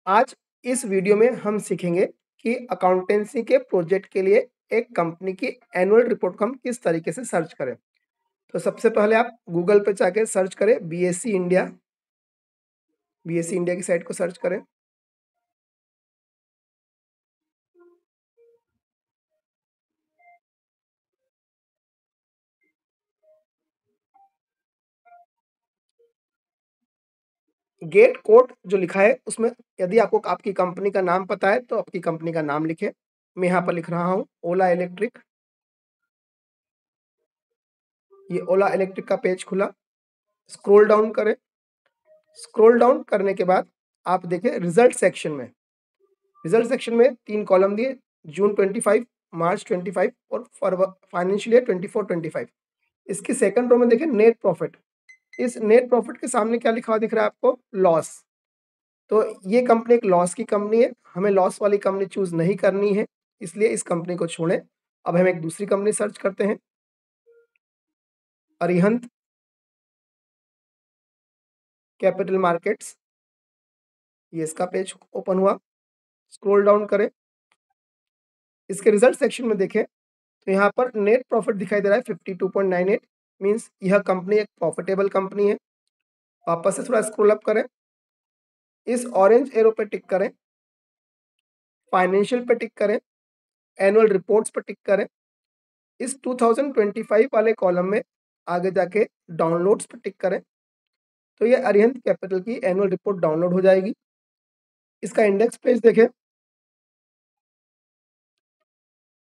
आज इस वीडियो में हम सीखेंगे कि अकाउंटेंसी के प्रोजेक्ट के लिए एक कंपनी की एनुअल रिपोर्ट को हम किस तरीके से सर्च करें। तो सबसे पहले आप गूगल पे जाके सर्च करें बीएससी इंडिया की साइट को सर्च करें। गेट कोड जो लिखा है उसमें यदि आपको आपकी कंपनी का नाम पता है तो आपकी कंपनी का नाम लिखें। मैं यहाँ पर लिख रहा हूँ ओला इलेक्ट्रिक। ये ओला इलेक्ट्रिक का पेज खुला। स्क्रॉल डाउन करें। स्क्रॉल डाउन करने के बाद आप देखें रिजल्ट सेक्शन में। रिजल्ट सेक्शन में 3 कॉलम दिए, जून 25, मार्च 25 और फाइनेंशियल ईयर 24-25। इसकी सेकंड रो में देखें नेट प्रॉफिट। इस नेट प्रॉफिट के सामने क्या लिखा हुआ दिख रहा है आपको? लॉस। तो ये कंपनी एक लॉस की कंपनी है, हमें लॉस वाली कंपनी चूज नहीं करनी है, इसलिए इस कंपनी को छोड़ें। अब हम एक दूसरी कंपनी सर्च करते हैं, अरिहंत कैपिटल मार्केट्स। ये इसका पेज ओपन हुआ। स्क्रॉल डाउन करें। इसके रिजल्ट सेक्शन में देखें तो यहाँ पर नेट प्रॉफिट दिखाई दे रहा है 52.98, मीन्स यह कंपनी एक प्रॉफिटेबल कंपनी है। वापस से थोड़ा स्क्रॉल अप करें। इस ऑरेंज एरो पे टिक करें, फाइनेंशियल पे टिक करें, एनुअल रिपोर्ट्स पे टिक करें। इस 2025 वाले कॉलम में आगे जाके डाउनलोड्स पे टिक करें, तो ये अरिहंत कैपिटल की एनुअल रिपोर्ट डाउनलोड हो जाएगी। इसका इंडेक्स पेज देखें।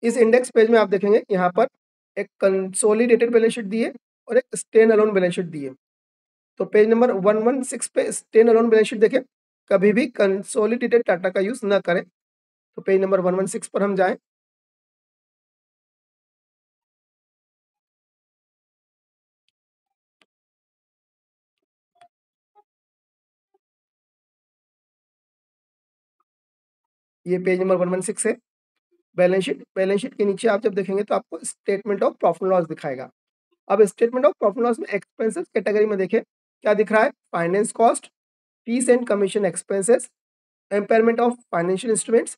इस इंडेक्स पेज में आप देखेंगे यहाँ पर एक कंसोलिडेटेड बैलेंस शीट दी है और एक स्टैंड अलोन बैलेंस शीट दी है। तो पेज नंबर 116 पे स्टैंड अलोन बैलेंस शीट देखें। कभी भी कंसोलिडेटेड डाटा का यूज न करें। तो पेज नंबर 116 पर हम जाएं। ये पेज नंबर 116 है। बैलेंस शीट के नीचे आप जब देखेंगे तो आपको स्टेटमेंट ऑफ प्रॉफिट लॉस दिखाएगा। अब स्टेटमेंट ऑफ प्रॉफिट लॉस में एक्सपेंसेस कैटेगरी में देखें क्या दिख रहा है? Finance cost, fees and commission expenses, impairment of financial instruments.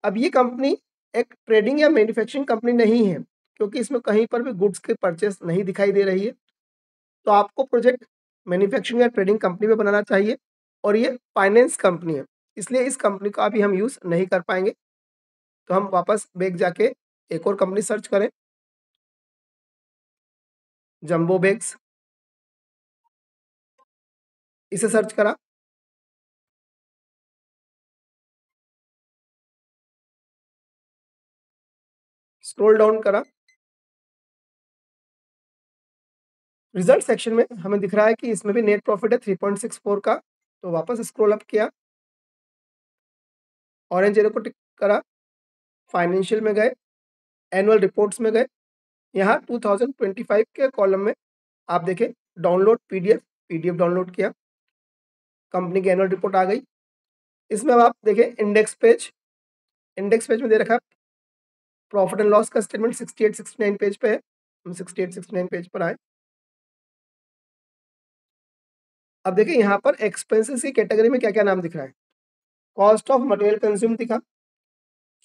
अब ये कंपनी एक ट्रेडिंग या मैन्युफैक्चरिंग कंपनी नहीं है, क्योंकि इसमें कहीं पर भी गुड्स की परचेस नहीं दिखाई दे रही है। तो आपको प्रोजेक्ट मैन्युफैक्चरिंग या ट्रेडिंग कंपनी में बनाना चाहिए, और ये फाइनेंस कंपनी है, इसलिए इस कंपनी का अभी हम यूज नहीं कर पाएंगे। तो हम वापस बैक जाके एक और कंपनी सर्च करें, जंबो बैग्स। इसे सर्च करा। स्क्रॉल डाउन करा। रिजल्ट सेक्शन में हमें दिख रहा है कि इसमें भी नेट प्रॉफिट है 3.64 का। तो वापस स्क्रॉल अप किया, ऑरेंज एरो को टिक करा, फाइनेंशियल में गए, एनुअल रिपोर्ट्स में गए। यहाँ 2025 के कॉलम में आप देखें डाउनलोड पीडीएफ डाउनलोड किया, कंपनी की एनुअल रिपोर्ट आ गई। इसमें अब आप देखें इंडेक्स पेज में दे रखा है प्रॉफिट एंड लॉस का स्टेटमेंट 68-69 पेज पे है। हम 68-69 पेज पर आए। अब देखिए यहाँ पर एक्सपेंसेस की कैटेगरी में क्या क्या नाम दिख रहा है? कॉस्ट ऑफ मटेरियल कंज्यूम दिखा,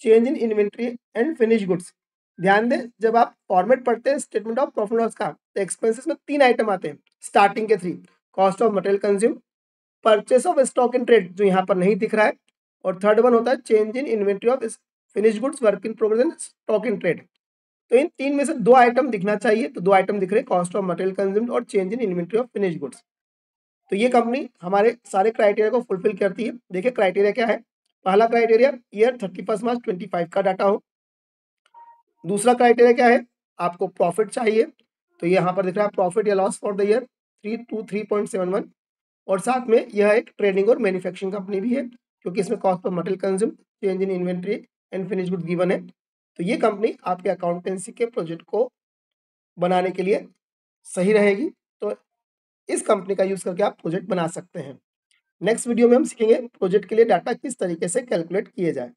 change in inventory and finish goods. ध्यान दें, जब आप फॉर्मेट पढ़ते हैं स्टेटमेंट ऑफ प्रॉफिट लॉस का, तो एक्सपेंसेस में 3 आइटम आते हैं स्टार्टिंग के 3। Cost of material consume, purchase of stock in trade जो यहाँ पर नहीं दिख रहा है, और थर्ड वन होता है change in inventory of finish goods, work in progress and stock in trade. तो इन 3 में से 2 आइटम दिखना चाहिए, तो 2 आइटम दिख रहे हैं, कॉस्ट ऑफ मटेरियल कंज्यूम्ड और change in inventory of finish goods. तो ये कंपनी हमारे सारे क्राइटेरिया को फुलफिल करती है। देखिए क्राइटेरिया क्या है? पहला क्राइटेरिया ईयर 31 मार्च 25 का डाटा हो। दूसरा क्राइटेरिया क्या है? आपको प्रॉफिट चाहिए, तो ये यहाँ पर दिख रहा है प्रॉफिट या लॉस फॉर द ईयर 323.71। और साथ में यह एक ट्रेडिंग और मैन्युफैक्चरिंग कंपनी भी है, क्योंकि इसमें cost of material consume, change in inventory and finish good given है। तो ये कंपनी आपके अकाउंटेंसी के प्रोजेक्ट को बनाने के लिए सही रहेगी। तो इस कंपनी का यूज करके आप प्रोजेक्ट बना सकते हैं। नेक्स्ट वीडियो में हम सीखेंगे प्रोजेक्ट के लिए डाटा किस तरीके से कैलकुलेट किए जाए।